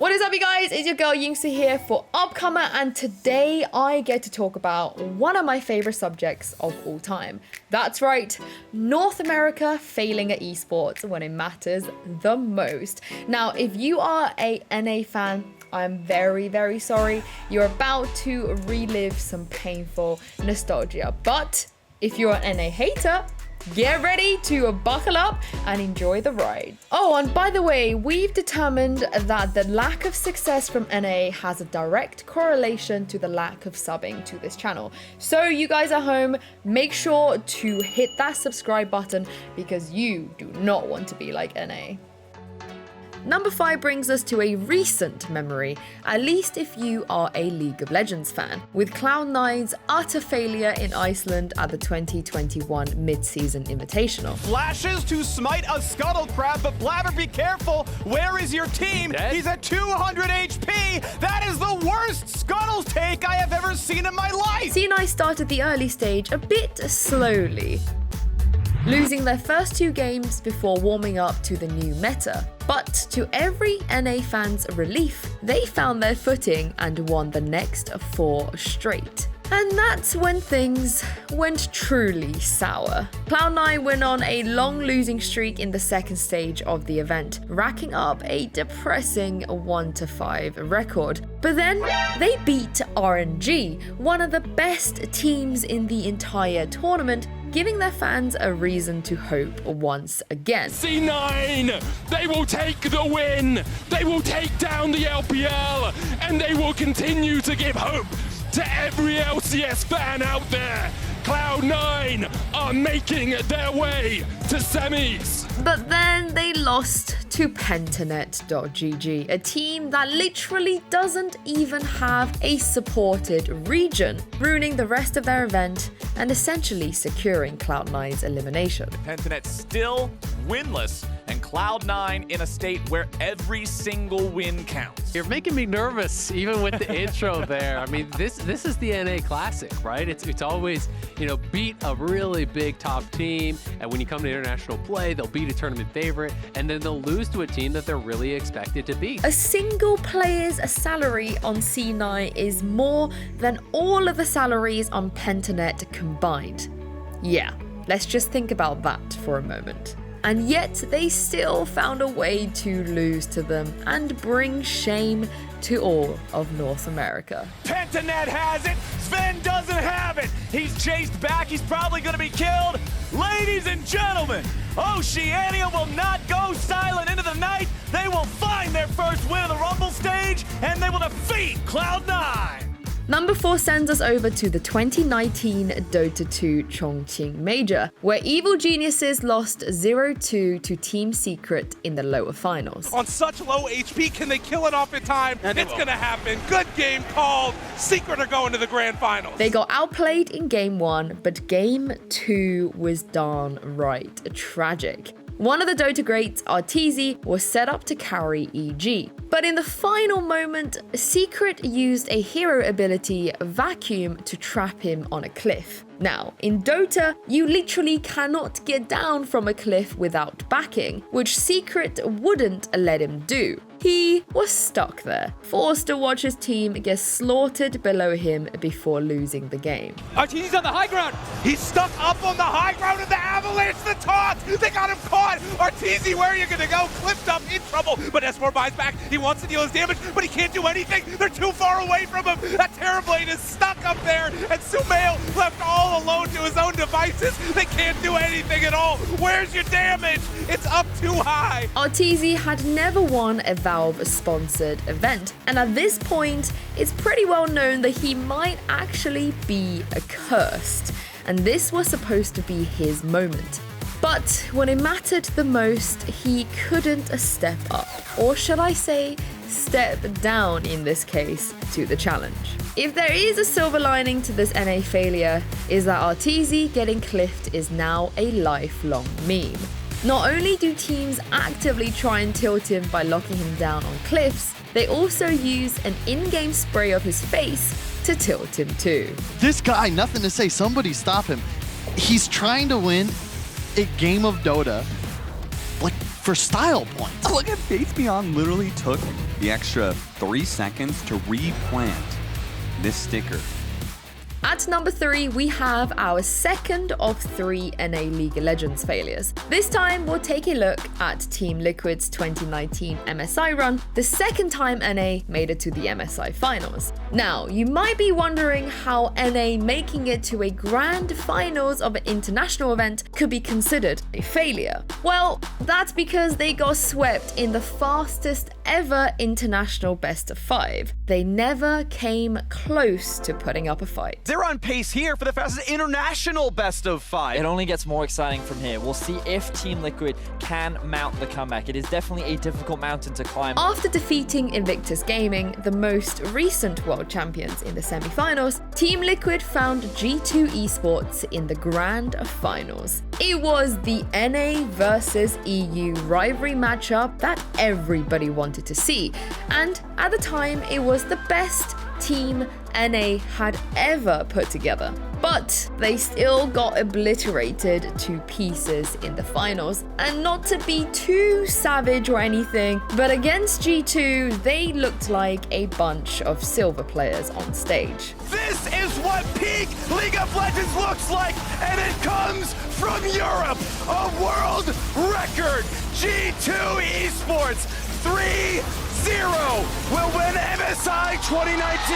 What is up, you guys? It's your girl Yingsu here for Upcomer, and today I get to talk about one of my favorite subjects of all time. That's right, North America failing at esports when it matters the most. Now, if you are a NA fan, I'm very, very sorry. You're about to relive some painful nostalgia. But if you're an NA hater, get ready to buckle up and enjoy the ride. Oh, and by the way, we've determined that the lack of success from NA has a direct correlation to the lack of subbing to this channel. So you guys at home, make sure to hit that subscribe button because you do not want to be like NA. Number 5 brings us to a recent memory, at least if you are a League of Legends fan, with Cloud9's utter failure in Iceland at the 2021 mid-season invitational. Flashes to smite a scuttle crab, but Blabber, be careful. Where is your team? Dead? He's at 200 HP. That is the worst scuttles take I have ever seen in my life. C9 started the early stage a bit slowly, losing their first 2 games before warming up to the new meta. But to every NA fan's relief, they found their footing and won the next 4 straight. And that's when things went truly sour. Cloud9 went on a long losing streak in the second stage of the event, racking up a depressing 1-5 record. But then they beat RNG, one of the best teams in the entire tournament, giving their fans a reason to hope once again. C9, they will take the win, they will take down the LPL, and they will continue to give hope to every LCS fan out there. Cloud9 are making their way to semis. But then they lost to Pentanet.gg, a team that literally doesn't even have a supported region, ruining the rest of their event and essentially securing Cloud9's elimination. Pentanet still winless, and Cloud9 in a state where every single win counts. You're making me nervous, even with the intro there. I mean, this is the NA Classic, right? It's always, beat a really big top team, and when you come to international play, they'll beat a tournament favorite, and then they'll lose to a team that they're really expected to beat. A single player's salary on C9 is more than all of the salaries on Pentanet combined. Yeah, let's just think about that for a moment. And yet they still found a way to lose to them and bring shame to all of North America. Pentanet has it, Sven doesn't have it. He's chased back, he's probably gonna be killed. Ladies and gentlemen, Oceania will not go silent into the night. They will find their first win of the Rumble stage, and they will defeat Cloud9. Number 4 sends us over to the 2019 Dota 2 Chongqing Major, where Evil Geniuses lost 0-2 to Team Secret in the lower finals. On such low HP, can they kill it off in time? It's gonna happen. Good game called. Secret are going to the grand finals. They got outplayed in game 1, but game 2 was downright tragic. One of the Dota greats, Arteezy, was set up to carry EG. But in the final moment, Secret used a hero ability, Vacuum, to trap him on a cliff. Now, in Dota, you literally cannot get down from a cliff without backing, which Secret wouldn't let him do. He was stuck there, forced to watch his team get slaughtered below him before losing the game. Arteezy's on the high ground. He's stuck up on the high ground in the avalanche, the taunt. They got him caught. Arteezy, where are you gonna go? Clipped up, in trouble. But S4 buys back. He wants to deal his damage, but he can't do anything. They're too far away from him. That Terrorblade is stuck up there, and Sumail left all alone to his own devices. They can't do anything at all. Where's your damage? It's up too high. Arteezy had never won a Valve-sponsored event, and at this point, it's pretty well known that he might actually be cursed, and this was supposed to be his moment. But when it mattered the most, he couldn't step up, or should I say, step down in this case, to the challenge. If there is a silver lining to this NA failure, is that Arteezy getting cliffed is now a lifelong meme. Not only do teams actively try and tilt him by locking him down on cliffs, they also use an in-game spray of his face to tilt him too. This guy, nothing to say, somebody stop him. He's trying to win a game of Dota, like for style points. Look at Faithbeyond literally took the extra 3 seconds to replant this sticker. At number 3, we have our second of 3 NA League of Legends failures. This time, we'll take a look at Team Liquid's 2019 MSI run, the second time NA made it to the MSI finals. Now, you might be wondering how NA making it to a grand finals of an international event could be considered a failure. Well, that's because they got swept in the fastest ever international best of 5. They never came close to putting up a fight. They're on pace here for the fastest international best of 5. It only gets more exciting from here. We'll see if Team Liquid can mount the comeback. It is definitely a difficult mountain to climb. After defeating Invictus Gaming, the most recent world champions in the semi-finals, Team Liquid found G2 Esports in the grand finals. It was the NA versus EU rivalry matchup that everybody wanted to see, and at the time it was the best team NA had ever put together. But they still got obliterated to pieces in the finals. And not to be too savage or anything, but against G2, they looked like a bunch of silver players on stage. This is what peak League of Legends looks like, and it comes from Europe. A world record. G2 Esports 3-0 will win MSI 2019.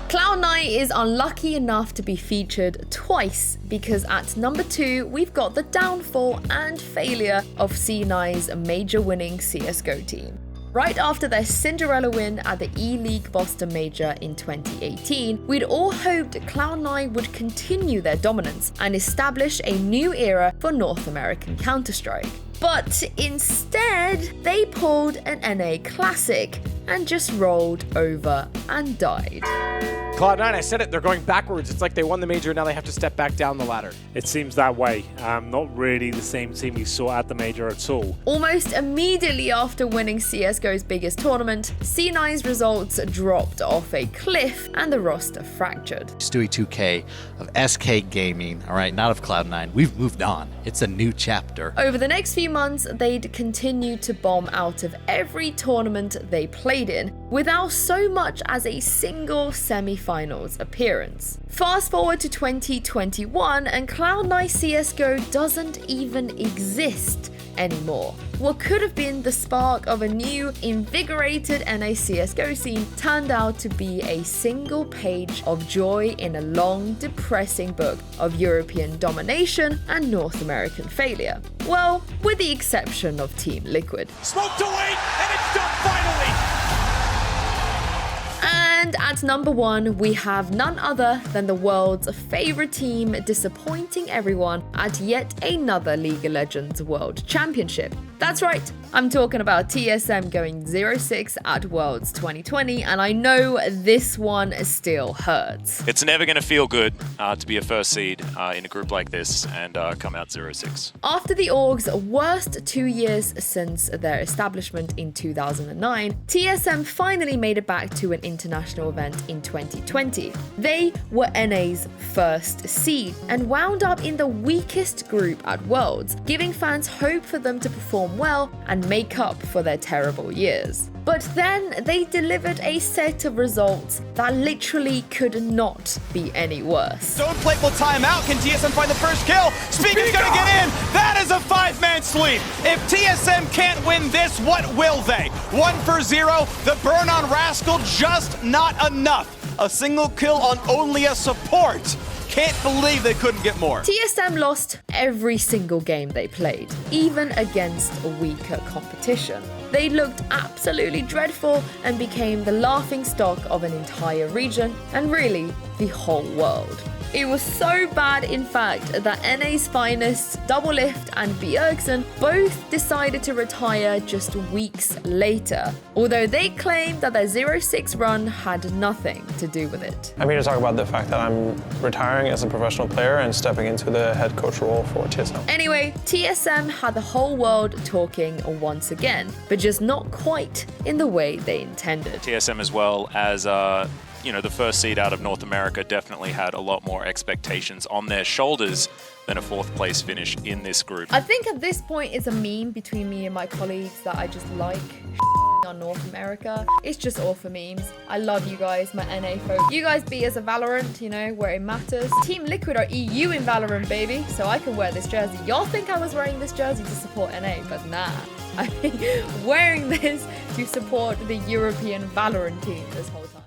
Cloud9 is unlucky enough to be featured twice because at number 2, we've got the downfall and failure of C9's major winning CSGO team. Right after their Cinderella win at the E-League Boston Major in 2018, we'd all hoped Cloud9 would continue their dominance and establish a new era for North American Counter-Strike. But instead, they pulled an NA classic and just rolled over and died. Cloud9, I said it, they're going backwards. It's like they won the major, now they have to step back down the ladder. It seems that way. Not really the same team we saw at the major at all. Almost immediately after winning CSGO's biggest tournament, C9's results dropped off a cliff and the roster fractured. Stewie 2K of SK Gaming, all right, not of Cloud9. We've moved on. It's a new chapter. Over the next few months, they'd continued to bomb out of every tournament they played in, without so much as a single semi-finals appearance. Fast forward to 2021 and Cloud9 CSGO doesn't even exist anymore. What could have been the spark of a new, invigorated NA CSGO scene turned out to be a single page of joy in a long, depressing book of European domination and North American failure. Well, with the exception of Team Liquid. Smoked away, and it's done finally. And at number 1, we have none other than the world's favorite team disappointing everyone at yet another League of Legends World Championship. That's right, I'm talking about TSM going 0-6 at Worlds 2020, and I know this one still hurts. It's never going to feel good to be a first seed in a group like this and come out 0-6. After the Org's worst 2 years since their establishment in 2009, TSM finally made it back to an international event in 2020. They were NA's first seed and wound up in the weakest group at Worlds, giving fans hope for them to perform well and make up for their terrible years. But then they delivered a set of results that literally could not be any worse. Stoneplate will time out. Can TSM find the first kill? Speaker's gonna get in. That is a 5-man sweep. If TSM can't win this, what will they? 1-for-0. The burn on Rascal, just not enough. A single kill on only a support. Can't believe they couldn't get more. TSM lost every single game they played, even against a weaker competition. They looked absolutely dreadful and became the laughingstock of an entire region and really the whole world. It was so bad, in fact, that NA's finest, Doublelift and Bjergsen both decided to retire just weeks later, although they claimed that their 0-6 run had nothing to do with it. I'm here to talk about the fact that I'm retiring as a professional player and stepping into the head coach role for TSM. Anyway, TSM had the whole world talking once again, but just not quite in the way they intended. TSM as well as the first seed out of North America definitely had a lot more expectations on their shoulders than a 4th place finish in this group. I think at this point it's a meme between me and my colleagues that I just like on North America. It's just all for memes. I love you guys, my NA folk. You guys beat us at Valorant, you know, where it matters. Team Liquid are EU in Valorant, baby, so I can wear this jersey. Y'all think I was wearing this jersey to support NA, but nah. I'm wearing this to support the European Valorant team this whole time.